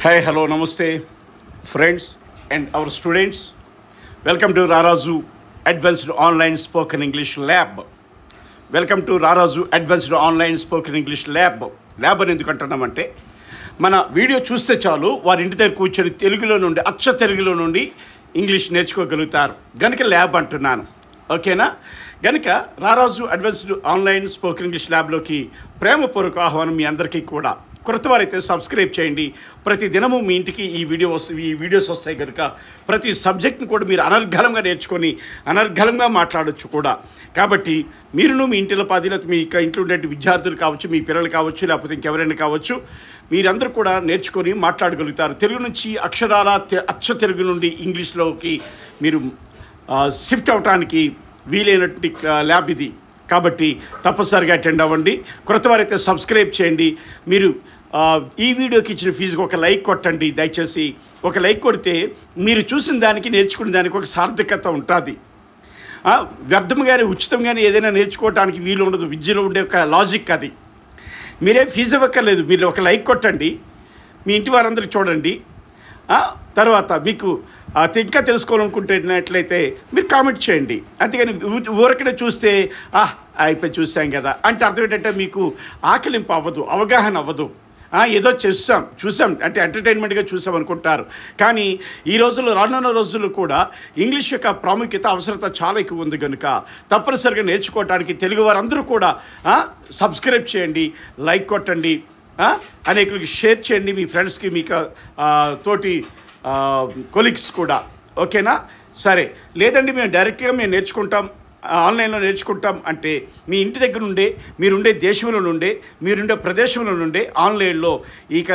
Hi, hello, namaste, friends and our students. Welcome to Rarazu Advanced Online Spoken English Lab. Welcome to Rarazu Advanced Online Spoken English Lab. Lab అని ఎందుకు అంటున్నామంటే మన video చూస్తే చాలు వారి ఇంటి దగ్గర కూర్చొని తెలుగులో నుండి తెలుగులో నుండి ఇంగ్లీష్ నేర్చుకోగలుగుతారు గనుక ల్యాబ్ అంటున్నాను. ఓకేనా? గనుక రారాజు అడ్వాన్స్డ్ ఆన్లైన్ స్పోకెన్ ఇంగ్లీష్ ల్యాబ్లోకి ప్రేమపూర్వక ఆహ్వానం మీ అందరికీ కూడా. కొత్త వారైతే సబ్స్క్రైబ్ చేయండి. ప్రతి దినము మీ ఇంటికి ఈ వీడియోస్ వస్తాయి కనుక ప్రతి సబ్జెక్ట్ని కూడా మీరు అనర్గళంగా నేర్చుకొని అనర్గళంగా మాట్లాడవచ్చు కూడా. కాబట్టి మీరును మీ ఇంటిలో లేకపోతే మీ ఇంట్లో ఉండే విద్యార్థులు కావచ్చు, మీ పిల్లలు కావచ్చు, లేకపోతే ఇంకెవరైనా కావచ్చు, మీరందరూ కూడా నేర్చుకొని మాట్లాడగలుగుతారు. తెలుగు నుంచి అక్షరాల అచ్చ తెలుగు నుండి ఇంగ్లీష్లోకి మీరు షిఫ్ట్ అవడానికి వీలైనటువంటి ల్యాబ్ ఇది. కాబట్టి తప్పనిసరిగా అటెండ్ అవ్వండి. కొత్త వారైతే సబ్స్క్రైబ్ చేయండి. మీరు ఈ వీడియోకి ఇచ్చిన ఫీజుకి ఒక లైక్ కొట్టండి. దయచేసి ఒక లైక్ కొడితే మీరు చూసిన దానికి నేర్చుకునే దానికి ఒక సార్థకత ఉంటుంది. వ్యర్థంగానే ఉచితంగానే ఏదైనా నేర్చుకోవడానికి వీలు ఉండదు. విద్యలో ఉండే ఒక లాజిక్ అది. మీరే ఫీజు ఇవ్వక్కర్లేదు. మీరు ఒక లైక్ కొట్టండి, మీ ఇంటి వారందరికీ చూడండి. తర్వాత మీకు ఇంకా తెలుసుకోవాలనుకుంటున్నట్లయితే మీరు కామెంట్ చేయండి. అంతేగాని ఊరకనే చూస్తే అయిపోయి చూసాం కదా అంటే అర్థం ఏంటంటే మీకు ఆకలింపు అవ్వదు, అవగాహన అవ్వదు. ఏదో చూసాం అంటే ఎంటర్టైన్మెంట్గా చూసాం అనుకుంటారు. కానీ ఈ రోజుల్లో రానున్న రోజుల్లో కూడా ఇంగ్లీష్ యొక్క ప్రాముఖ్యత అవసరత చాలా ఎక్కువ ఉంది కనుక తప్పనిసరిగా నేర్చుకోవడానికి తెలుగు వారందరూ కూడా సబ్స్క్రైబ్ చేయండి, లైక్ కొట్టండి, అనేకులకి షేర్ చేయండి, మీ ఫ్రెండ్స్కి, మీకు తోటి కొలీగ్స్ కూడా. ఓకేనా? సరే, లేదండి మేము డైరెక్ట్గా నేర్చుకుంటాం, ఆన్లైన్లో నేర్చుకుంటాం అంటే మీ ఇంటి దగ్గర నుండే, మీరుండే దేశంలో నుండే, మీరుండే ప్రదేశంలో నుండే ఆన్లైన్లో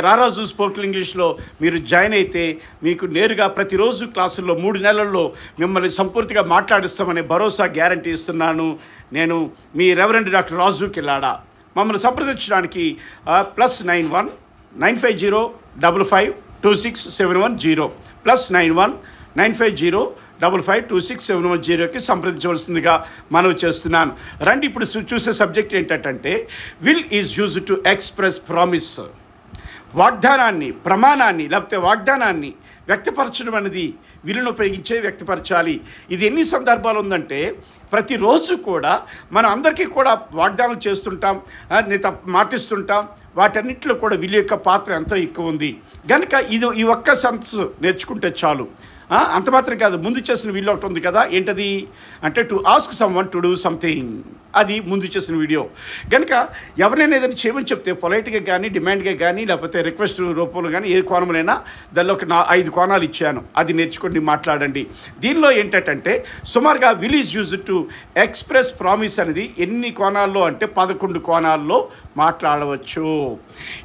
రారాజు స్పోకెన్ ఇంగ్లీష్లో మీరు జాయిన్ అయితే మీకు నేరుగా ప్రతిరోజు క్లాసుల్లో 3 నెలల్లో మిమ్మల్ని సంపూర్తిగా మాట్లాడిస్తామనే భరోసా గ్యారంటీ ఇస్తున్నాను. నేను మీ రెవరెండ్ డాక్టర్ రాజు కిల్లాడా. మమ్మల్ని సంప్రదించడానికి +91 950 55 26 710 +91 950 55 26 710కి సంప్రదించవలసిందిగా మనవి చేస్తున్నాను. రండి, ఇప్పుడు చూసే సబ్జెక్ట్ ఏంటంటే will is used to express promise. వాగ్దానాన్ని, ప్రమాణాన్ని లేకపోతే వాగ్దానాన్ని వ్యక్తపరచడం అనేది విలును ఉపయోగించే వ్యక్తపరచాలి. ఇది ఎన్ని సందర్భాలు ఉందంటే ప్రతిరోజు కూడా మనం అందరికీ కూడా వాగ్దానం చేస్తుంటాం, మాటిస్తుంటాం. వాటన్నిటిలో కూడా విలు యొక్క పాత్ర ఎంతో ఎక్కువ ఉంది కనుక ఈ ఒక్క సెన్స్ నేర్చుకుంటే చాలు. అంత మాత్రం కాదు, ముందు చేసిన వీడియో ఒకటి ఉంది కదా, ఏంటది అంటే to ask someone to do something. అది ముందు చేసిన వీడియో. కనుక ఎవరైనా ఏదైనా చేయమని చెప్తే పొలైట్గా కానీ, డిమాండ్గా కానీ, లేకపోతే రిక్వెస్ట్ రూపంలో కానీ ఏ కోణంలోనైనా దానిలో ఒక 5 కోణాలు ఇచ్చాను. అది నేర్చుకోండి, మాట్లాడండి. దీనిలో ఏంటంటే సుమారుగా will is used to express promise అనేది ఎన్ని కోణాల్లో అంటే 11 కోణాల్లో మాట్లాడవచ్చు.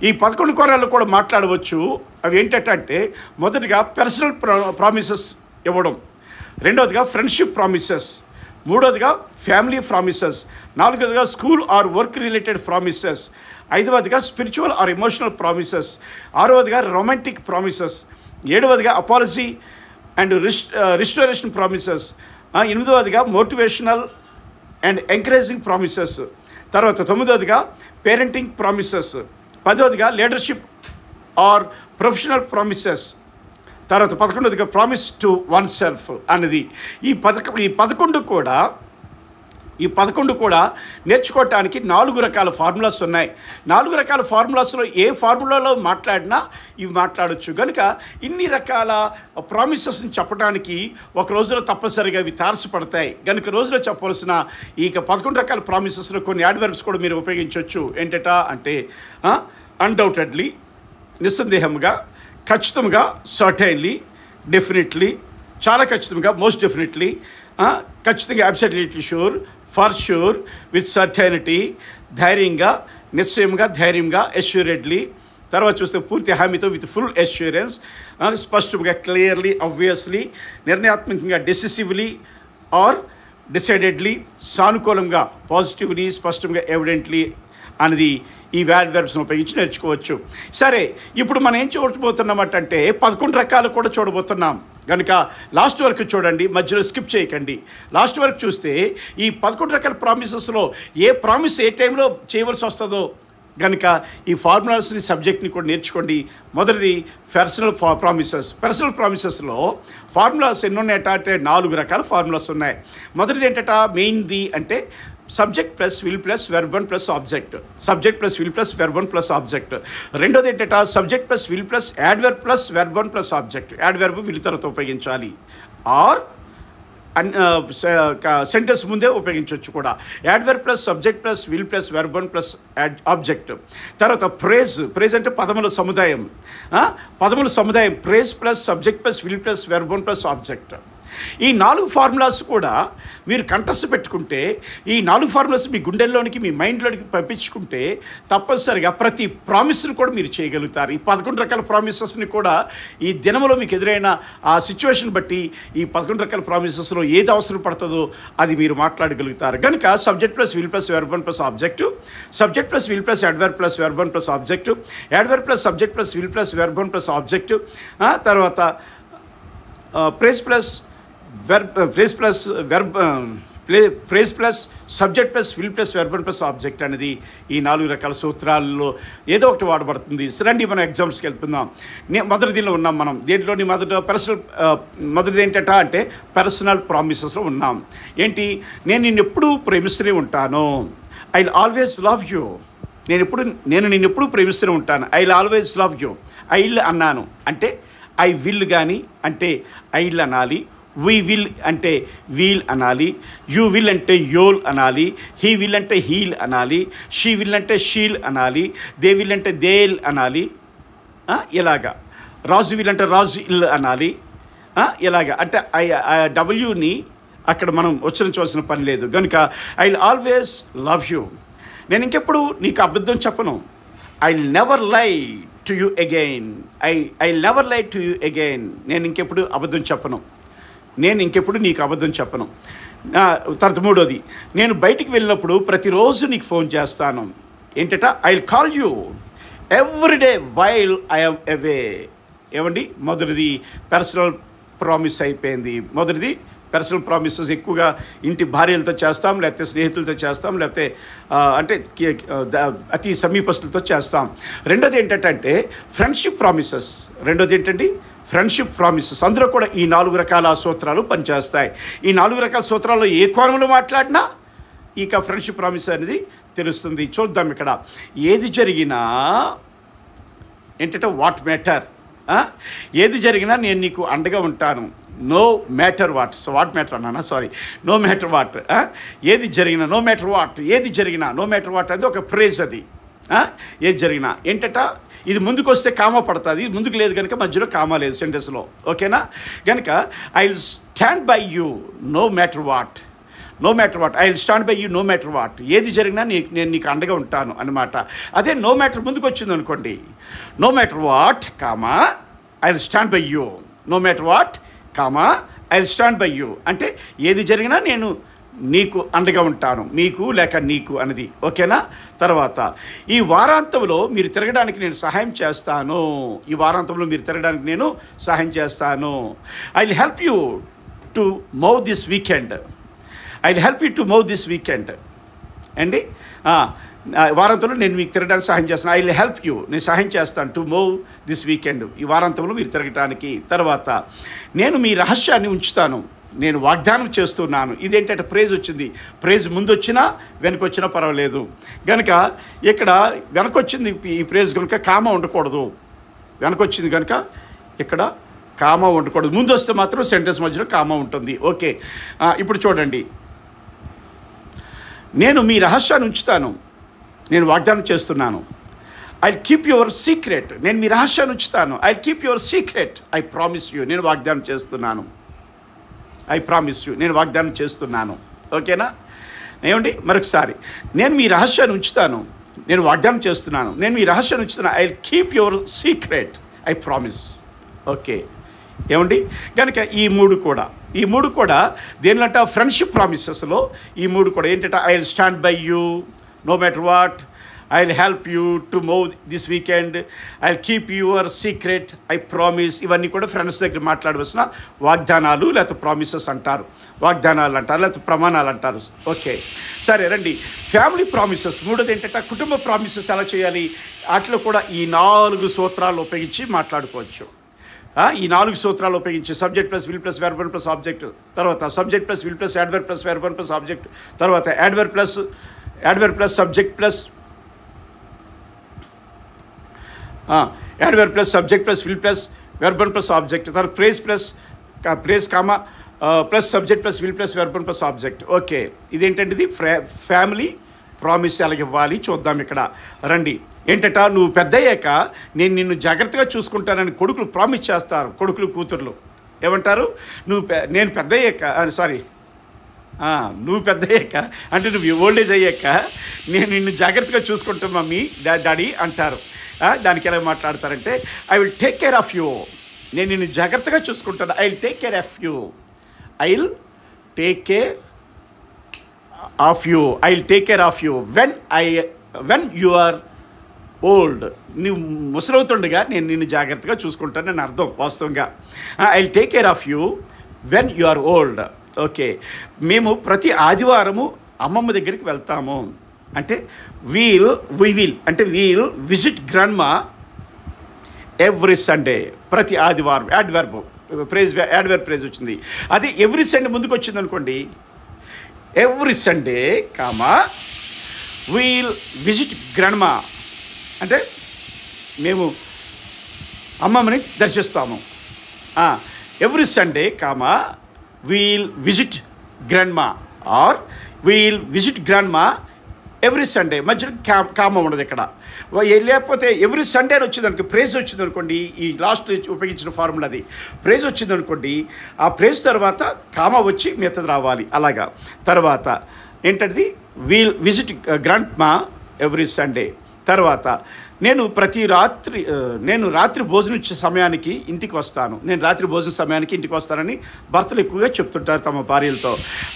ఈ 11 కోణాల్లో కూడా మాట్లాడవచ్చు. అవి ఏంటంటే మొదటిగా పర్సనల్ ప్రామిసెస్ ఇవ్వడం, రెండవదిగా ఫ్రెండ్షిప్ ప్రామిసెస్, మూడవదిగా ఫ్యామిలీ ప్రామిసెస్, నాలుగవదిగా school or work related promises, ఐదవదిగా స్పిరిచువల్ ఆర్ ఎమోషనల్ ప్రామిసెస్, ఆరవదిగా రొమాంటిక్ ప్రామిసెస్, ఏడవదిగా అపాలజీ అండ్ రిస్టోరేషన్ ప్రామిసెస్, ఎనిమిదవదిగా మోటివేషనల్ అండ్ ఎంకరేజింగ్ ప్రామిసెస్, తర్వాత 9వదిగా పేరెంటింగ్ ప్రామిసెస్, 10వదిగా లీడర్షిప్ ఆర్ ప్రొఫెషనల్ ప్రామిసెస్, తర్వాత 11వదిగా ప్రామిస్ టు వన్ సెల్ఫ్ అన్నది. ఈ 11 కూడా నేర్చుకోవటానికి 4 రకాల ఫార్ములాస్ ఉన్నాయి. 4 రకాల ఫార్ములాస్లో ఏ ఫార్ములాలో మాట్లాడినా ఇవి మాట్లాడవచ్చు. కనుక ఇన్ని రకాల ప్రామిసెస్ని చెప్పడానికి ఒక రోజులో తప్పనిసరిగా ఇవి తారసపడతాయి. కనుక రోజులో చెప్పవలసిన 11 రకాల ప్రామిసెస్లో కొన్ని యాడ్వర్బ్స్ కూడా మీరు ఉపయోగించవచ్చు. అంటే అన్డౌటెడ్లీ, నిస్సందేహంగా, ఖచ్చితంగా, సర్టైన్లీ, డెఫినెట్లీ, చాలా ఖచ్చితంగా, మోస్ట్ డెఫినెట్లీ, ఖచ్చితంగా, absolutely sure, for sure, with certainty, ధైర్యంగా, నిశ్చయంగా, ధైర్యంగా, అష్యూరెడ్లీ, తర్వాత చూస్తే పూర్తి హామీతో, విత్ ఫుల్ అష్యూరెన్స్, స్పష్టంగా, క్లియర్లీ, ఆబ్వియస్లీ, నిర్ణయాత్మకంగా, డెసిసివ్లీ ఆర్ డిసైడెడ్లీ, సానుకూలంగా, పాజిటివ్లీ, స్పష్టంగా, ఎవిడెంట్లీ అనేది ఈ యాడ్వర్బ్స్ని ఉపయోగించి నేర్చుకోవచ్చు. సరే, ఇప్పుడు మనం ఏం చూడబోతున్నామంటే 11 రకాలు కూడా చూడబోతున్నాం. కనుక లాస్ట్ వరకు చూడండి, మధ్యలో స్కిప్ చేయకండి. లాస్ట్ వరకు చూస్తే ఈ 11 రకాల ప్రామిసెస్లో ఏ ప్రామిస్ ఏ టైంలో చేయవలసి వస్తుందో కనుక ఈ ఫార్ములాస్ని సబ్జెక్ట్ని కూడా నేర్చుకోండి. మొదటిది పర్సనల్ ప్రామిసెస్. పర్సనల్ ప్రామిసెస్లో ఫార్ములాస్ ఎన్ని ఉన్నాయట అంటే 4 రకాల ఫార్ములాస్ ఉన్నాయి. మొదటిది ఏంటట, మెయిన్ది అంటే subject plus will plus verb one plus object. Subject plus will plus verb one plus object. రెండోది ఏంటట, subject plus will plus adverb plus verb one plus object. Adverb will తర్వాత ఉపయోగించాలి, ఆర్ సెంటెన్స్ ముందే ఉపయోగించవచ్చు కూడా. Adverb plus subject plus will plus verb one plus object. తర్వాత phrase అంటే పదముల సముదాయం. పదముల సముదాయం phrase plus subject plus will plus verb one plus object. ఈ 4 ఫార్ములాస్ కూడా మీరు కంఠస్థ పెట్టుకుంటే, ఈ 4 ఫార్ములాస్ మీ గుండెల్లోనికి మీ మైండ్లోనికి పంపించుకుంటే తప్పనిసరిగా ప్రతి ప్రామిస్ని కూడా మీరు చేయగలుగుతారు. ఈ 11 రకాల ప్రామిసెస్ని కూడా ఈ దినములో మీకు ఎదురైన ఆ సిచ్యువేషన్ బట్టి ఈ 11 రకాల ప్రామిసెస్లో ఏది అవసరం పడుతుందో అది మీరు మాట్లాడగలుగుతారు. కనుక subject plus will plus verb one plus object, subject plus will plus adverb plus verb one plus object, adverb plus subject plus will plus verb one plus object, తర్వాత phrase plus subject plus will plus verb one plus object అనేది ఈ 4 రకాల సూత్రాల్లో ఏదో ఒకటి వాడబడుతుంది. రండి మనం ఎగ్జామ్స్కి వెళ్తున్నాం. మొదటి దీనిలో ఉన్నాం మనం. దేంట్లోని మొదటిది ఏంటట అంటే పర్సనల్ ప్రామిసెస్లో ఉన్నాం. ఏంటి, నేను నిన్నెప్పుడు ప్రేమిస్తూనే ఉంటాను. I will always love you. నేను నిన్నెప్పుడు ప్రేమిస్తూనే ఉంటాను. I will always love you. I will అన్నాను అంటే ఐ విల్ కానీ అంటే ఐ విల్ అనాలి. వీ విల్ అంటే వీల్ అనాలి. యూ విల్ అంటే యోల్ అనాలి. హీ విల్ అంటే హీల్ అనాలి. షీ విల్ అంటే షీల్ అనాలి. దే విల్ అంటే దేల్ అనాలి. ఇలాగా రాజు విల్ అంటే రాజు ఇల్ అనాలి. ఇలాగా అంటే డబ్ల్యూని అక్కడ మనం ఉచ్చరించవలసిన పని లేదు. కనుక I will always love you. నేను ఇంకెప్పుడు నీకు అబద్ధం చెప్పను. ఐ విల్ నెవర్ లై to you again. I never లై టు యూ అగైన్. నేను ఇంకెప్పుడు అబద్ధం చెప్పను. నేను ఇంకెప్పుడు నీకు అబద్ధం చెప్పను. తర్వాత మూడోది, నేను బయటికి వెళ్ళినప్పుడు ప్రతిరోజు నీకు ఫోన్ చేస్తాను. ఏంటట, I will call you everyday while I am away. ఏమండి, మొదటిది పర్సనల్ ప్రామిస్ అయిపోయింది. మొదటిది పర్సనల్ ప్రామిసెస్ ఎక్కువగా ఇంటి భార్యలతో చేస్తాం, లేకపోతే స్నేహితులతో చేస్తాం, లేకపోతే అంటే అతి సమీపస్తులతో చేస్తాం. రెండోది ఏంటంటే ఫ్రెండ్షిప్ ప్రామిసెస్. రెండోది ఏంటండి, ఫ్రెండ్షిప్ ప్రామిసెస్. అందులో కూడా ఈ 4 రకాల సూత్రాలు పనిచేస్తాయి. ఈ 4 రకాల సూత్రాల్లో ఏ కోణంలో మాట్లాడినా ఇక ఫ్రెండ్షిప్ ప్రామిస్ అనేది తెలుస్తుంది. చూద్దాం. ఇక్కడ ఏది జరిగినా ఏంటంటే వాట్ మ్యాటర్. ఏది జరిగినా నేను నీకు అండగా ఉంటాను. No matter what. What matter అన్నానా, సారీ, నో మ్యాటర్ వాట్. ఏది జరిగినా నో మ్యాటర్ వాట్. ఏది జరిగినా నో మ్యాటర్ వాట్ అనేది ఒక ఫ్రేజ్. అది ఏది జరిగినా ఏంటట, ఇది ముందుకు వస్తే కామా పడుతుంది, ఇది ముందుకు లేదు కనుక మధ్యలో కామా లేదు సెంటెన్స్లో. ఓకేనా? కనుక I will stand by you no matter what. No matter what. I will stand by you no matter what. ఏది జరిగినా నేను నీకు అండగా ఉంటాను అన్నమాట. అదే నో మ్యాటర్ ముందుకు వచ్చింది అనుకోండి, no matter what comma I will stand by you. No matter what comma I will stand by you అంటే ఏది జరిగినా నేను నీకు అండగా ఉంటాను, మీకు లేక నీకు అనేది. ఓకేనా? తర్వాత ఈ వారాంతంలో మీరు తిరగడానికి నేను సహాయం చేస్తాను. ఈ వారాంతంలో మీరు తిరగడానికి నేను సహాయం చేస్తాను. I will help you to move this weekend. I will help you to move this weekend అండి. వారాంతంలో నేను మీకు తిరగడానికి సహాయం చేస్తాను. ఐ విల్ హెల్ప్ యూ, నేను సహాయం చేస్తాను టు మూవ్ దిస్ వీకెండ్, ఈ వారాంతంలో మీరు తిరగటానికి. తర్వాత నేను మీ రహస్యాన్ని ఉంచుతాను, నేను వాగ్దానం చేస్తున్నాను. ఇదేంటంటే ప్రేజ్ వచ్చింది. ప్రేజ్ ముందు వచ్చినా వెనకొచ్చినా పర్వాలేదు. కనుక ఇక్కడ వెనకొచ్చింది ఈ ప్రేజ్ కనుక కామా ఉండకూడదు. వెనకొచ్చింది కనుక ఇక్కడ కామా ఉండకూడదు. ముందు వస్తే మాత్రం సెంటెన్స్ మధ్యలో కామా ఉంటుంది. ఓకే, ఇప్పుడు చూడండి. నేను మీ రహస్యాన్ని ఉంచుతాను, నేను వాగ్దానం చేస్తున్నాను. I keep your secret. నేను మీ రహస్యాన్ని ఉంచుతాను. I keep your secret. I promise you. నేను వాగ్దానం చేస్తున్నాను. ఐ ప్రామిస్ యూ, నేను వాగ్దానం చేస్తున్నాను. ఓకేనా? ఏమండి, మరొకసారి, నేను మీ రహస్యాన్ని ఉంచుతాను, నేను వాగ్దానం చేస్తున్నాను. నేను మీ రహస్యాన్ని ఉంచుతున్నాను. I keep your secret. I promise. Okay, ఏమండి, కనుక ఈ మూడు కూడా దేనిలంటే ఫ్రెండ్షిప్ ప్రామిసెస్లో ఈ మూడు కూడా ఏంటంటే I will stand by you no matter what. I'll help you to move this weekend. I'll keep your secret. I promise. ఇవన్నీ కూడా ఫ్రెండ్స్ దగ్గర మాట్లాడవలసిన వాగ్దానాలు లేకపోతే ప్రామిసెస్ అంటారు, వాగ్దానాలు అంటారు, లేకపోతే ప్రమాణాలు అంటారు. ఓకే, సరే రండి. Family promises. మూడోది ఏంటంటే కుటుంబ ప్రామిసెస్ ఎలా చేయాలి, వాటిలో కూడా ఈ 4 సూత్రాలు ఉపయోగించి మాట్లాడుకోవచ్చు. ఈ 4 సూత్రాలు ఉపయోగించి subject plus will plus verb plus object, తర్వాత subject plus will plus adverb plus verb plus object, తర్వాత adverb plus subject plus adverb plus subject plus will plus verb plus object, తర్వాత phrase comma plus subject plus will plus verb plus object. Okay, ఇదేంటంటే ఇది family promise ఎలాగ ఇవ్వాలి చూద్దాం. ఇక్కడ రండి. ఏంటట, నువ్వు పెద్ద అయ్యాక నేను నిన్ను జాగ్రత్తగా చూసుకుంటానని కొడుకులు ప్రామిస్ చేస్తారు. కొడుకులు కూతుర్లు ఏమంటారు, నేను పెద్ద అయ్యాక నువ్వు పెద్ద అయ్యాక అంటే నువ్వు ఓల్డేజ్ అయ్యాక నేను నిన్ను జాగ్రత్తగా చూసుకుంటాను మమ్మీ డాడీ అంటారు. దానికి ఎలా మాట్లాడతారంటే I will take care of you. నేను నిన్ను జాగ్రత్తగా చూసుకుంటాను. I will take care of you. I will take care of you. I will take care of you when you are old. నువ్వు ముసలవుతుండగా నేను నిన్ను జాగ్రత్తగా చూసుకుంటానని అర్థం వాస్తవంగా. I will take care of you when you are old. Okay, మేము ప్రతి ఆదివారము అమ్మమ్మ దగ్గరికి వెళ్తాము. అంటే వి విల్ అంటే we'll visit grandma every Sunday. ప్రతి ఆదివారం యాడ్వర్బ్ ప్రేజ్ వచ్చింది. అదే ఎవ్రీ సండే ముందుకు వచ్చింది అనుకోండి, every Sunday comma we'll visit grandma అంటే మేము అమ్మమ్మని దర్శిస్తాము. Every Sunday comma we'll visit grandma or we'll visit grandma every Sunday. మధ్యలో కామ ఉండదు ఇక్కడ. లేకపోతే ఎవ్రీ సండే అని వచ్చింది అనుకో, ప్రేజ్ వచ్చింది అనుకోండి, ఈ లాస్ట్ ఉపయోగించిన ఫార్ములా అది. ప్రేజ్ వచ్చింది అనుకోండి, ఆ ప్రేజ్ తర్వాత కామ వచ్చి మిగతాది రావాలి. అలాగా తర్వాత ఏంటది we'll visit grandma every Sunday. తర్వాత నేను రాత్రి భోజనం సమయానికి ఇంటికి వస్తాను. నేను రాత్రి భోజన సమయానికి ఇంటికి వస్తానని భర్తలు ఎక్కువగా చెప్తుంటారు తమ భార్యలతో.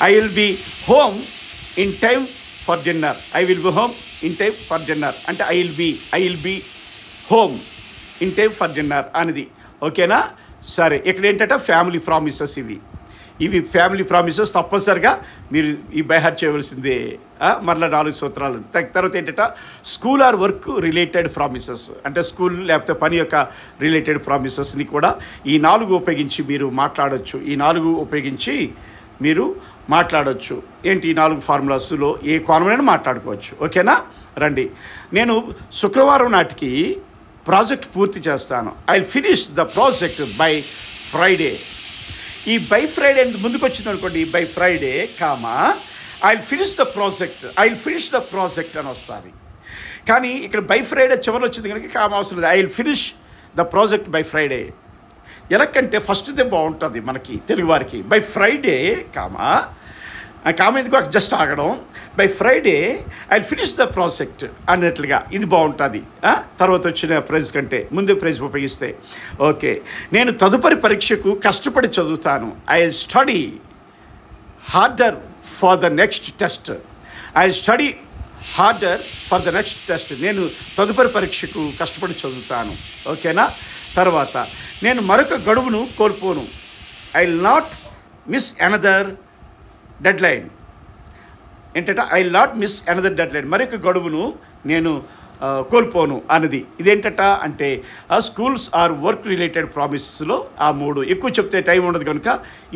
I will be home in time for dinner. I will be home in time for dinner అంటే I will be home in time for dinner అనేది. ఓకేనా? సరే, ఇక్కడ ఏంటంటే ఫ్యామిలీ ప్రామిసెస్ ఇవి ఫ్యామిలీ ప్రామిసెస్ తప్పనిసరిగా మీరు ఈ బైహార్ట్ చేయవలసిందే. మరలా 4 సూత్రాలు. తర్వాత ఏంటంటే school or work related promises అంటే స్కూల్ లేకపోతే పని యొక్క రిలేటెడ్ ప్రామిసెస్ని కూడా ఈ 4 ఉపయోగించి మీరు మాట్లాడవచ్చు. ఈ 4 ఉపయోగించి మీరు మాట్లాడవచ్చు. ఏంటి ఈ 4 ఫార్ములాస్లో ఏ కామన్ మాట్లాడుకోవచ్చు. ఓకేనా? రండి. నేను శుక్రవారం నాటికి ప్రాజెక్ట్ పూర్తి చేస్తాను. I will finish the project by Friday. ఈ బై ఫ్రైడే ముందుకు వచ్చింది అనుకోండి, by Friday comma I will finish the project అని వస్తుంది. కానీ ఇక్కడ బై ఫ్రైడే చివరి వచ్చింది కనుక కామా అవసరం లేదు. I will finish the project by Friday. ఎలాగంటే ఫస్ట్దే బాగుంటుంది మనకి తెలుగువారికి. బై ఫ్రైడే కామా ఎందుకు జస్ట్ ఆగడం. By Friday I finish the project అన్నట్లుగా ఇది బాగుంటుంది. తర్వాత వచ్చిన ప్రైజ్ కంటే ముందే ప్రైజ్ ఉపయోగిస్తే. ఓకే, నేను తదుపరి పరీక్షకు కష్టపడి చదువుతాను. I will study harder for the next test. నేను తదుపరి పరీక్షకు కష్టపడి చదువుతాను. ఓకేనా? తర్వాత నేను మరొక గడువును కోల్పోను. I will not miss another deadline. ఏంటంటే I will not miss another deadline. మరొక గడువును నేను కోల్పోను అన్నది. ఇదేంటట అంటే స్కూల్స్ ఆర్ వర్క్ రిలేటెడ్ ప్రామిసెస్లో ఆ 3 ఎక్కువ చెప్తే టైం ఉండదు కనుక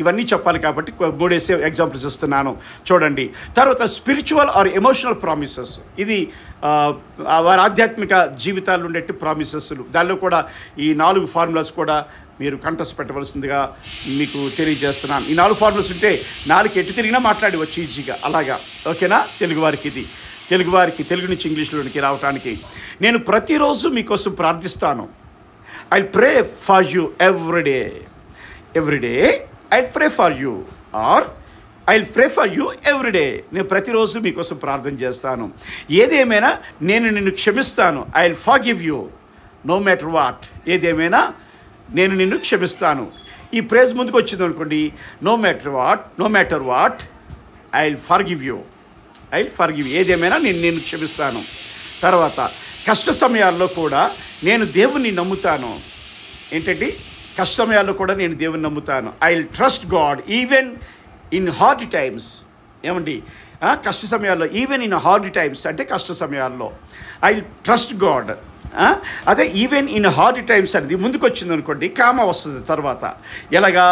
ఇవన్నీ చెప్పాలి కాబట్టి 3 ఎగ్జాంపుల్స్ ఇస్తున్నాను చూడండి. తర్వాత స్పిరిచువల్ ఆర్ ఎమోషనల్ ప్రామిసెస్. ఇది వారి ఆధ్యాత్మిక జీవితాల్లో ఉండే ప్రామిసెస్లు. దానిలో కూడా ఈ 4 ఫార్ములాస్ కూడా మీరు కంటెస్ట్ పెట్టవలసిందిగా మీకు తెలియజేస్తున్నాను. ఈ 4 ఫార్ములాస్ ఉంటే 4 ఎటు తిరిగినా మాట్లాడవచ్చు ఈజీగా. అలాగా. ఓకేనా? తెలుగువారికి తెలుగు నుంచి ఇంగ్లీష్లోనికి రావడానికి. నేను ప్రతిరోజు మీకోసం ప్రార్థిస్తాను. I pray for you everyday. I pray for you or I pray for you everyday. నేను ప్రతిరోజు మీకోసం ప్రార్థన చేస్తాను. ఏదేమైనా నేను నిన్ను క్షమిస్తాను. I will forgive you no matter what. ఏదేమైనా నేను నిన్ను క్షమిస్తాను. ఈ ప్రేజ్ ముందుకు వచ్చింది అనుకోండి, no matter what I will forgive you. ఏదేమైనా నేను క్షమిస్తాను. తర్వాత కష్ట సమయాల్లో కూడా నేను దేవుణ్ణి నమ్ముతాను. ఏంటంటే కష్ట సమయాల్లో కూడా నేను దేవుని నమ్ముతాను. I will trust God even in hard times. ఏమండి, కష్ట సమయాల్లో, ఈవెన్ ఇన్ హార్డ్ టైమ్స్ అంటే కష్ట సమయాల్లో ఐ విల్ ట్రస్ట్ గాడ్. అదే ఈవెన్ ఇన్ హార్డ్ టైమ్స్ అనేది ముందుకు వచ్చింది అనుకోండి, కామా వస్తుంది తర్వాత. ఎలాగా?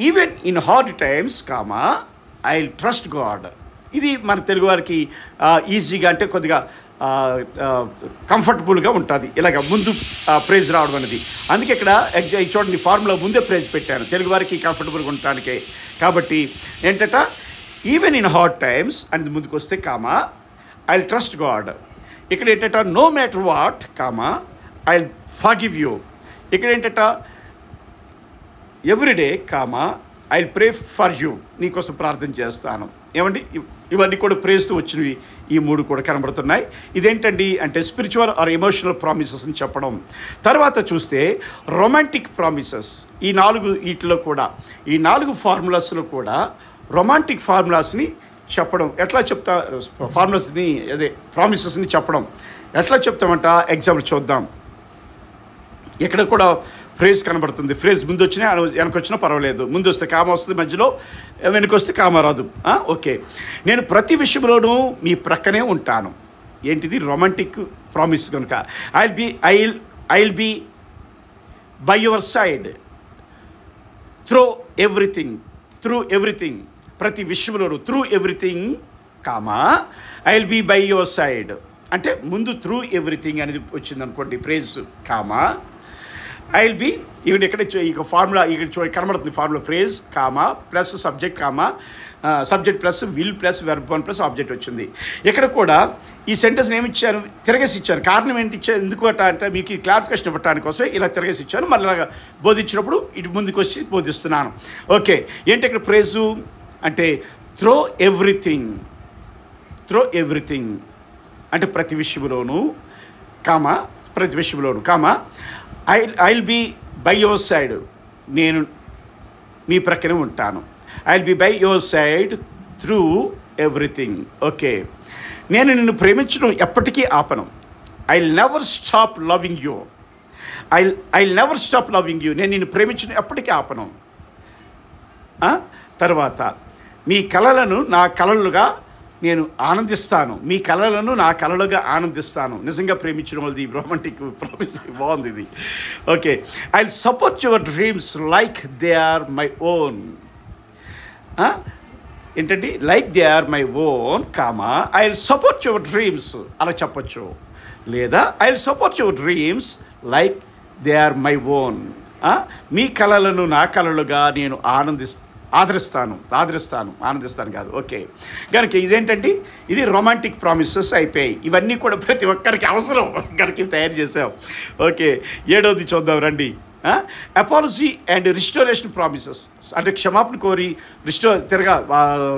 Even in hard times comma I will trust God. ఇది మన తెలుగు వారికి ఈజీగా అంటే కొద్దిగా కంఫర్టబుల్గా ఉంటుంది. ఇలాగ ముందు ప్రైజ్ రావడం అనేది. అందుకే ఇక్కడ చూడండి, ఫార్ములా ముందే ప్రైజ్ పెట్టాను తెలుగు వారికి కంఫర్టబుల్గా ఉండటానికే. కాబట్టి ఏంటంట, ఈవెన్ ఇన్ హార్డ్ టైమ్స్ అనేది ముందుకు వస్తే comma I will trust God. ఇక్కడ ఏంటంట, no matter what comma I will forgive you. ఇక్కడ ఏంటంట, every day comma I will pray for you, నీకోసం ప్రార్థన చేస్తాను. ఏమండి, ఇవన్నీ కూడా ప్రేస్తూ వచ్చినవి. ఈ మూడు కూడా కనబడుతున్నాయి. ఇదేంటండి అంటే స్పిరిచువల్ ఆర్ ఎమోషనల్ ప్రామిసెస్ అని చెప్పడం. తర్వాత చూస్తే రొమాంటిక్ ప్రామిసెస్. ఈ 4 వీటిలో కూడా, ఈ 4 ఫార్ములాస్లో కూడా రొమాంటిక్ ఫార్ములాస్ని చెప్పడం. ఎట్లా చెప్తా ఫార్ములాస్ని, అదే ప్రామిసెస్ని చెప్పడం ఎట్లా చెప్తామంట? ఎగ్జాంపుల్ చూద్దాం. ఇక్కడ కూడా ఫ్రేజ్ కనబడుతుంది. ఫ్రేజ్ ముందు వచ్చినా వెనకొచ్చినా పర్వాలేదు. ముందు వస్తే కామా వస్తుంది, మధ్యలో వెనకొస్తే కామా రాదు. ఓకే, నేను ప్రతి విషయంలోనూ మీ ప్రక్కనే ఉంటాను. ఏంటిది? రొమాంటిక్ ప్రామిస్ కనుక I will be by your side through everything. ప్రతి విషయంలోనూ through everything comma I will be by your side. అంటే ముందు త్రూ ఎవ్రీథింగ్ అనేది వచ్చింది అనుకోండి, phrase comma I will be. Even ఇక్కడ ఇక ఫార్ములా ఇక్కడ కనబడుతుంది. Formula phrase comma plus subject comma subject plus will plus verb one plus object వచ్చింది. ఇక్కడ కూడా ఈ సెంటెన్స్ని ఏమి ఇచ్చాను? తిరగేసి ఇచ్చాను. కారణం ఏంటి ఇచ్చాను? ఎందుకు అంటే మీకు ఈ క్లారిఫికేషన్ ఇవ్వడానికి కోసమే ఇలా తిరగేసి ఇచ్చాను. మళ్ళీ ఇలాగా బోధించినప్పుడు ఇటు ముందుకు వచ్చి బోధిస్తున్నాను. ఓకే, ఏంటి ఇక్కడ ప్రేజు అంటే త్రో ఎవ్రీథింగ్ అంటే ప్రతి విషయంలోనూ కామా, ప్రతి విషయంలోనూ comma I will be by your side, నేను మీ ప్రక్కనే ఉంటాను. I will be by your side through everything. Okay, నేను నిన్ను ప్రేమించడం ఎప్పటికీ ఆపను. I will never stop loving you. I will never stop loving you. నేను నిన్ను ప్రేమించడం ఎప్పటికీ ఆపను. తర్వాత మీ కలలను నా కలలుగా నేను ఆనందిస్తాను. మీ కలలను నా కలలుగా ఆనందిస్తాను. నిజంగా ప్రేమించడం వల్ల ఈ రొమాంటిక్ ప్రామిస్ బాగుంది ఇది. Okay, I will support your dreams like they are my own. ఏంటండి? Like they are my own comma I will support your dreams అలా చెప్పచ్చు. లేదా I will support your dreams like they are my own. మీ కలలను నా కలలుగా నేను ఆనందిస్తాను కాదు. ఓకే, కనుక ఇదేంటండి, ఇది రొమాంటిక్ ప్రామిసెస్ అయిపోయాయి. ఇవన్నీ కూడా ప్రతి ఒక్కరికి అవసరం కనుక తయారు చేసాం. ఓకే, 7వది చూద్దాం రండి. అపాలజీ అండ్ రిస్టోరేషన్ ప్రామిసెస్ అంటే క్షమాపణ కోరి తిరగా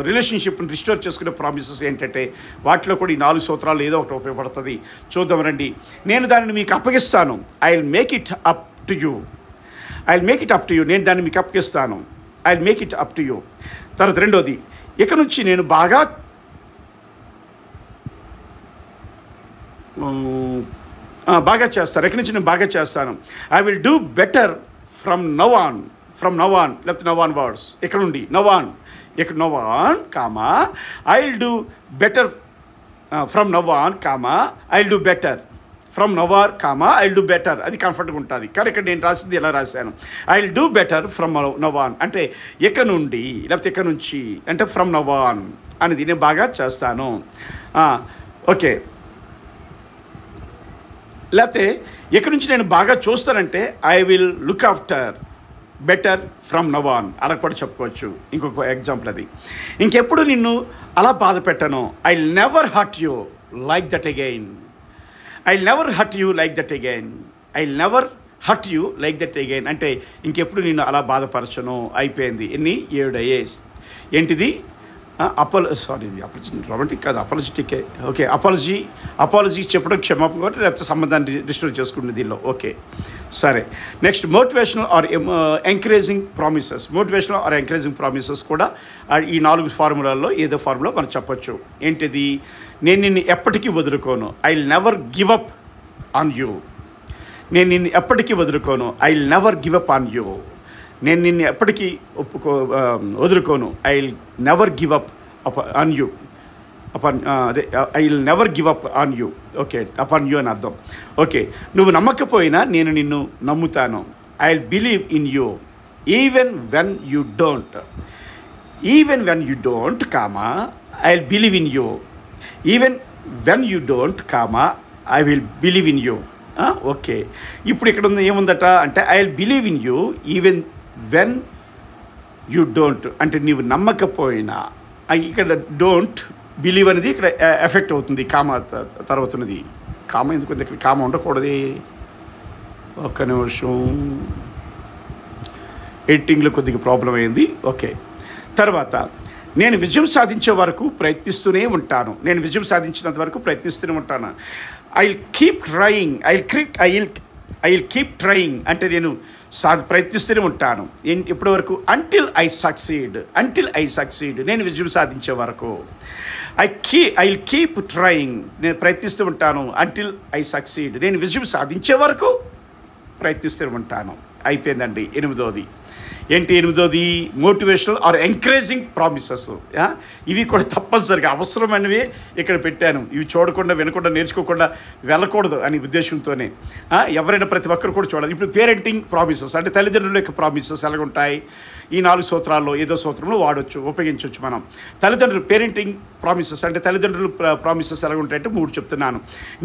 రిలేషన్షిప్ని రిస్టోర్ చేసుకునే ప్రామిసెస్ ఏంటంటే వాటిలో కూడా ఈ 4 సూత్రాలు ఏదో ఒకటి ఉపయోగపడుతుంది. చూద్దాం రండి. నేను దానిని మీకు అప్పగిస్తాను. I will make it up to you. నేను దాన్ని మీకు అప్పగిస్తాను. I will make it up to you. తర్వాత 2వది, ఇక నుంచి నేను బాగా చేస్తాను. ఇక నుంచి నేను బాగా చేస్తాను. I will do better from now on లేకపోతే నవ్ ఆన్ వర్డ్స్. ఇక్కడ నుండి now on comma I will do better from now on comma I will do better from now on comma I will do better. అది కంఫర్ట్గా ఉంటుంది. కానీ ఇక్కడ నేను రాసింది ఎలా రాశాను? I will do better from now on అంటే ఇక నుండి లేకపోతే ఇక నుంచి అంటే ఫ్రమ్ నవాన్ అనేది నేను బాగా చేస్తాను. ఓకే, లేకపోతే ఇక నుంచి నేను బాగా చూస్తానంటే I will look after better from now on అలా కూడా చెప్పుకోవచ్చు. ఇంకొక ఎగ్జాంపుల్ అది. ఇంకెప్పుడు నిన్ను అలా బాధ పెట్టను. I will never hurt you like that again. I never hurt you like that again అంటే ఇంకెప్పుడు నేను అలా బాధపరచను. అయిపోయింది. 7 అయ్యేస్. ఏంటిది? రొమాంటిక్ కాదు, అపాలజిటికే. ఓకే, అపాలజీ చెప్పడం క్షమాపణ లేకపోతే సంబంధాన్ని రిస్టోర్ చేసుకుంటుంది దీనిలో. ఓకే, సరే, next motivational or encouraging promises. Motivational or encouraging promises కూడా ఈ 4 ఫార్ములాల్లో ఏదో ఫార్ములా మనం చెప్పొచ్చు. ఏంటిది? నేను నిన్ను ఎప్పటికీ వదులుకోను, I will never give up on you. నేను నిన్ను ఎప్పటికీ వదులుకోను, I will never give up on you. నేను నిన్ను ఎప్పటికీ వదులుకోను, I will never give up on you. అదే I will never give up on you. Okay, upon you అని అర్థం. ఓకే, నువ్వు నమ్మకపోయినా నేను నిన్ను నమ్ముతాను. I will believe in you even when you don't. Even when you don't comma I will believe in you. Even when you don't comma I will believe in you. Okay, ఇప్పుడు ఇక్కడ ఉంది ఏముందట అంటే I will believe in you even when you don't అంటే నీవు నమ్మకపోయినా. ఇక్కడ don't believe అనేది ఇక్కడ ఎఫెక్ట్ అవుతుంది కామా తర్వాత ఉన్నది. కామా ఎందుకు ఇక్కడ కామా ఉండకూడదు. ఒక్క నిమిషం, ఎడిటింగ్లో కొద్దిగా ప్రాబ్లం అయింది. ఓకే, తర్వాత నేను విజయం సాధించే వరకు ప్రయత్నిస్తూనే ఉంటాను. నేను విజయం సాధించినంత వరకు ప్రయత్నిస్తూనే ఉంటాను. I will keep trying. I will keep trying అంటే నేను ప్రయత్నిస్తూనే ఉంటాను. ఎప్పటి వరకు? Until I succeed. నేను విజయం సాధించే వరకు. I will keep trying. నేను ప్రయత్నిస్తూ ఉంటాను. Until I succeed. నేను విజయం సాధించే వరకు ప్రయత్నిస్తూ ఉంటాను. అయిపోయిందండి. 8వది ఏంటి? 8వది మోటివేషనల్ ఆర్ ఎంకరేజింగ్ ప్రామిసెస్. ఇవి కూడా తప్పనిసరిగా అవసరమైనవి ఇక్కడ పెట్టాను. ఇవి చూడకుండా వినకుండా నేర్చుకోకుండా వెళ్ళకూడదు అనే ఉద్దేశంతోనే ఎవరైనా ప్రతి ఒక్కరు కూడా చూడాలి. ఇప్పుడు పేరెంటింగ్ ప్రామిసెస్ అంటే తల్లిదండ్రుల యొక్క ప్రామిసెస్ ఎలాగుంటాయి? ఈ 4 సూత్రాల్లో ఏదో సూత్రంలో ఉపయోగించవచ్చు మనం. తల్లిదండ్రులు పేరెంటింగ్ ప్రామిసెస్ అంటే తల్లిదండ్రులు ప్రామిసెస్ ఎలాగుంటాయంటే 3 చెప్తున్నాను.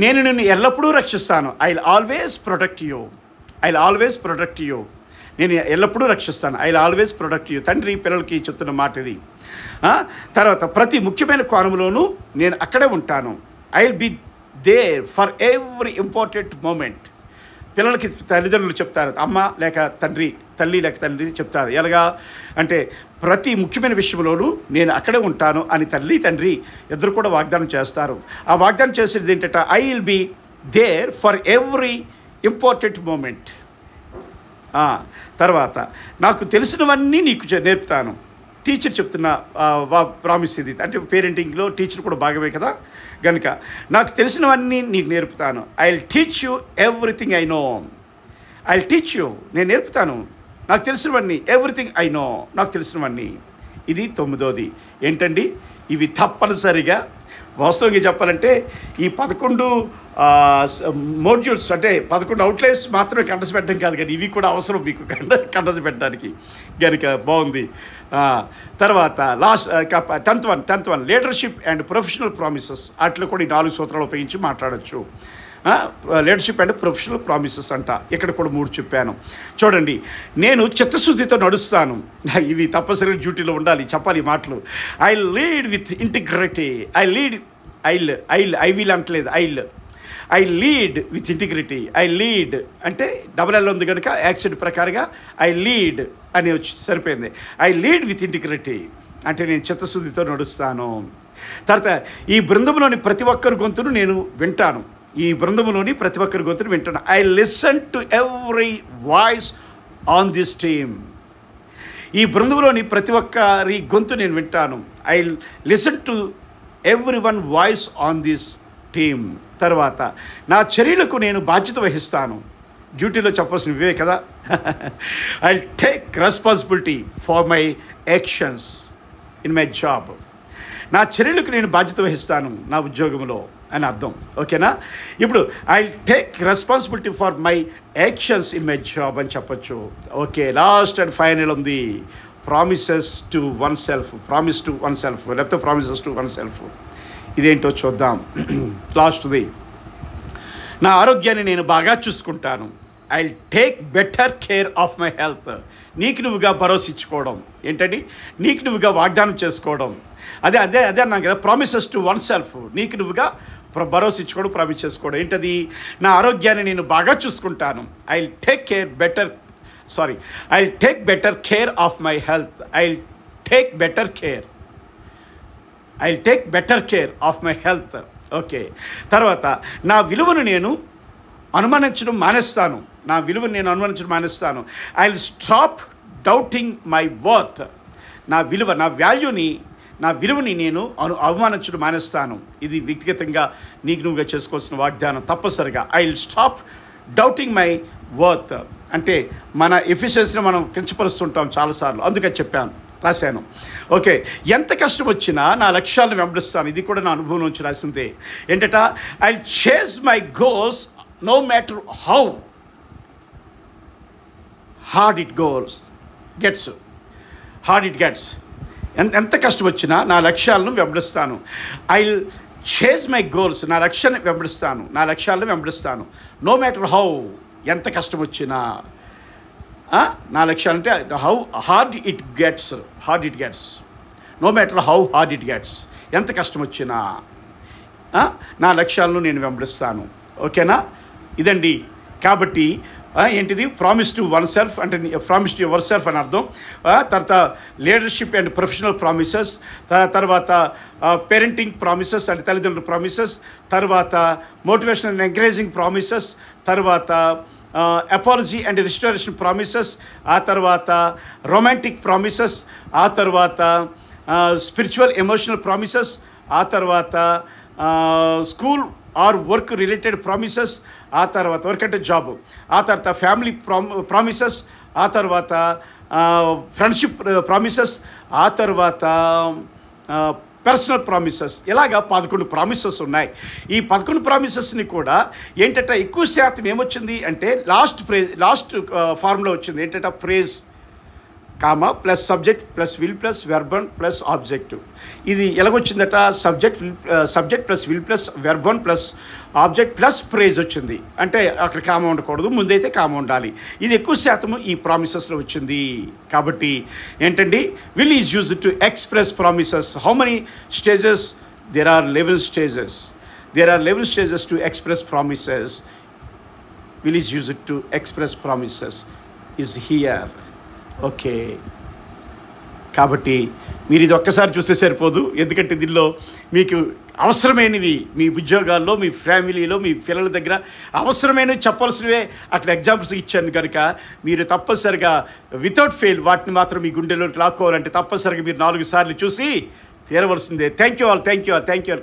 నేను నిన్ను ఎల్లప్పుడూ రక్షిస్తాను. I will always protect you. నేను ఎల్లప్పుడూ రక్షిస్తాను. I will always protect you. తండ్రి పిల్లలకి చెప్తున్న మాట ఇది. తర్వాత ప్రతి ముఖ్యమైన కోణంలోనూ నేను అక్కడే ఉంటాను. I will be there for every important moment. పిల్లలకి తల్లిదండ్రులు చెప్తారు, అమ్మ లేక తండ్రి, తల్లి లేక తండ్రి చెప్తారు. ఎలాగా అంటే ప్రతి ముఖ్యమైన విషయంలోనూ నేను అక్కడే ఉంటాను అని తల్లి తండ్రి ఇద్దరు కూడా వాగ్దానం చేస్తారు. ఆ వాగ్దానం చేసేది ఏంటంటే I will be there for every important moment. తర్వాత నాకు తెలిసినవన్నీ నీకు నేర్పుతాను. టీచర్ చెప్తున్న ప్రామిస్ ఇది. అంటే పేరెంటింగ్లో టీచర్ కూడా భాగమే కదా, కనుక నాకు తెలిసినవన్నీ నీకు నేర్పుతాను. I will teach you everything I know. I will teach you, నేను నేర్పుతాను నాకు తెలిసినవన్నీ. ఎవ్రీథింగ్ ఐ నో, నాకు తెలిసినవన్నీ. ఇది 9వది. ఏంటండి? ఇవి తప్పనిసరిగా వాస్తవంగా చెప్పాలంటే ఈ 11 మోడ్యూల్స్ అంటే 11 అవుట్లైన్స్ మాత్రమే కంటెస్ పెట్టడం కాదు, కానీ ఇవి కూడా అవసరం మీకు కంటెస్ పెట్టడానికి. కనుక బాగుంది. తర్వాత last 10th one leadership and professional promises. వాటిలో కూడా ఈ 4 సూత్రాలు ఉపయోగించి మాట్లాడచ్చు. లీడర్షిప్ అండ్ ప్రొఫెషనల్ ప్రామిసెస్ అంట. ఇక్కడ కూడా 3 చెప్పాను. చూడండి, నేను చిత్తశుద్ధితో నడుస్తాను. ఇవి తప్పనిసరిగా డ్యూటీలో ఉండాలి, చెప్పాలి ఈ మాటలు. I lead with integrity. I will అంటలేదు, I lead with integrity. I lead అంటే డబుల్ ఉంది కనుక యాక్సిడెంట్ ప్రకారంగా ఐ లీడ్ అని వచ్చి సరిపోయింది. ఐ లీడ్ విత్ ఇంటిగ్రిటీ అంటే నేను చిత్తశుద్ధితో నడుస్తాను. తర్వాత ఈ బృందంలోని ప్రతి ఒక్కరి గొంతును నేను వింటాను. I listen to every voice on this team. ఈ బృందంలోని ప్రతి ఒక్కరి గొంతు నేను వింటాను. I listen to every one voice on this team. తర్వాత నా చర్యలకు నేను బాధ్యత వహిస్తాను. డ్యూటీలో చెప్పాల్సిన ఇవే కదా. I take responsibility for my actions in my job. నా చర్యలకు నేను బాధ్యత వహిస్తాను నా ఉద్యోగంలో అని అర్థం. ఓకేనా? ఇప్పుడు I take responsibility for my actions in my job అని చెప్పచ్చు. ఓకే, లాస్ట్ అండ్ ఫైనల్ ఉంది ప్రామిసెస్ టు వన్ సెల్ఫ్. లేకపోతే ప్రామిసెస్ టు వన్ సెల్ఫ్. ఇదేంటో చూద్దాం. లాస్ట్ది, నా ఆరోగ్యాన్ని నేను బాగా చూసుకుంటాను. I take better care of my health. నీకు నువ్వుగా భరోసా ఇచ్చుకోవడం. ఏంటండి? నీకు నువ్వుగా వాగ్దానం చేసుకోవడం. అదే అన్నాను కదా, ప్రామిసెస్ టు వన్ సెల్ఫ్. నీకు నువ్వుగా భరోసా ఇచ్చుకోవడం, ప్రామిస్ చేసుకోవడం. ఏంటది? నా ఆరోగ్యాన్ని నేను బాగా చూసుకుంటాను. I take better care of my health. I take better care of my health. Okay, తర్వాత నా విలువను నేను అనుమానించడం మానేస్తాను, నా విలువను నేను అనుమానించడం మానేస్తాను. I will stop doubting my worth. నా విలువని నేను అవమానించడం మానేస్తాను. ఇది వ్యక్తిగతంగా నీకు నువ్వుగా చేసుకోవాల్సిన వాగ్దానం. తప్పనిసరిగా I will stop doubting my worth. అంటే మన ఎఫిషియన్సీని మనం కించపరుస్తుంటాం చాలాసార్లు, అందుకని రాశాను. ఓకే, ఎంత కష్టం వచ్చినా నా లక్ష్యాలను వెంబడిస్తాను. ఇది కూడా నా అనుభవం నుంచి రాసిందే. ఏంటట, I chase my goals no matter how hard it gets. ఎంత కష్టం వచ్చినా నా లక్ష్యాలను వెంబడిస్తాను. ఐ చేజ్ మై గోల్స్, నా లక్ష్యాలను వెంబడిస్తాను. నో మ్యాటర్ హౌ, ఎంత కష్టం వచ్చినా. నా లక్ష్యాలు అంటే how hard it gets. No matter how hard it gets, ఎంత కష్టం వచ్చినా నా లక్ష్యాలను నేను వెంబడిస్తాను. ఓకేనా? ఇదండి. కాబట్టి ఏంటిది, ప్రామిస్ టు వన్ సెల్ఫ్ అంటే ప్రామిస్ టు యువర్ సెల్ఫ్ అని అర్థం. తర్వాత లీడర్షిప్ అండ్ ప్రొఫెషనల్ ప్రామిసెస్, తర్వాత పేరెంటింగ్ ప్రామిసెస్ అంటే తల్లిదండ్రుల ప్రామిసెస్, తర్వాత మోటివేషనల్ అండ్ ఎంకరేజింగ్ ప్రామిసెస్, తర్వాత అపాలజీ అండ్ రిస్టోరేషన్ ప్రామిసెస్, ఆ తర్వాత రొమాంటిక్ ప్రామిసెస్, ఆ తర్వాత స్పిరిచువల్ ఎమోషనల్ ప్రామిసెస్, ఆ తర్వాత school or work related promises, ఆ తర్వాత వర్క్ అంటే జాబ్, ఆ తర్వాత ఫ్యామిలీ ప్రామిసెస్, ఆ తర్వాత ఫ్రెండ్షిప్ ప్రామిసెస్, ఆ తర్వాత పర్సనల్ ప్రామిసెస్. ఇలాగా 11 ప్రామిసెస్ ఉన్నాయి. ఈ 11 ప్రామిసెస్ని కూడా ఏంటంటే ఎక్కువ శాతం ఏమొచ్చింది అంటే లాస్ట్ ఫార్ములా వచ్చింది. ఏంటంటే phrase, comma plus subject plus will plus verb one plus objective. ఇది ఎలాగొచ్చిందట, subject plus will plus verb one plus object plus phrase వచ్చింది. అంటే అక్కడ కామా ఉండకూడదు, ముందైతే కామా ఉండాలి. ఇది ఎక్కువ శాతము ఈ ప్రామిసెస్లో వచ్చింది. కాబట్టి ఏంటండి, will is used to express promises. How many stages? There are 11 stages to express promises. Will is used to express promises is here. Okay, కాబట్టి మీరు ఇది ఒక్కసారి చూస్తే సరిపోదు. ఎందుకంటే దీనిలో మీకు అవసరమైనవి మీ ఉద్యోగాల్లో, మీ ఫ్యామిలీలో, మీ పిల్లల దగ్గర అవసరమైనవి చెప్పాల్సినవే అక్కడ ఎగ్జాంపుల్స్ ఇచ్చాను కనుక మీరు తప్పనిసరిగా వితౌట్ ఫెయిల్ వాటిని మాత్రం మీ గుండెలోకి లాక్కోవాలంటే తప్పనిసరిగా మీరు 4 సార్లు చూసి తీరవలసిందే. Thank you all.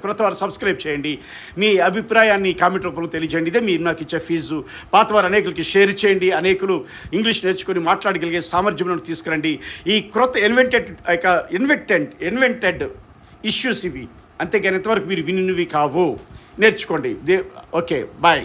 కొత్త వారు సబ్స్క్రైబ్ చేయండి. మీ అభిప్రాయాన్ని కామెంట్ రూపంలో తెలియజేయండి. ఇదే మీరు నాకు ఇచ్చే ఫీజు. పాతవారు అనేకులకి షేర్ చేయండి. అనేకులు ఇంగ్లీష్ నేర్చుకొని మాట్లాడగలిగే సామర్థ్యంలో తీసుకురండి. ఈ క్రొత్త ఇన్వెంటెడ్ ఇష్యూస్ ఇవి. అంతేగాని ఇంతవరకు మీరు వినివి కావు. నేర్చుకోండి. Okay, bye.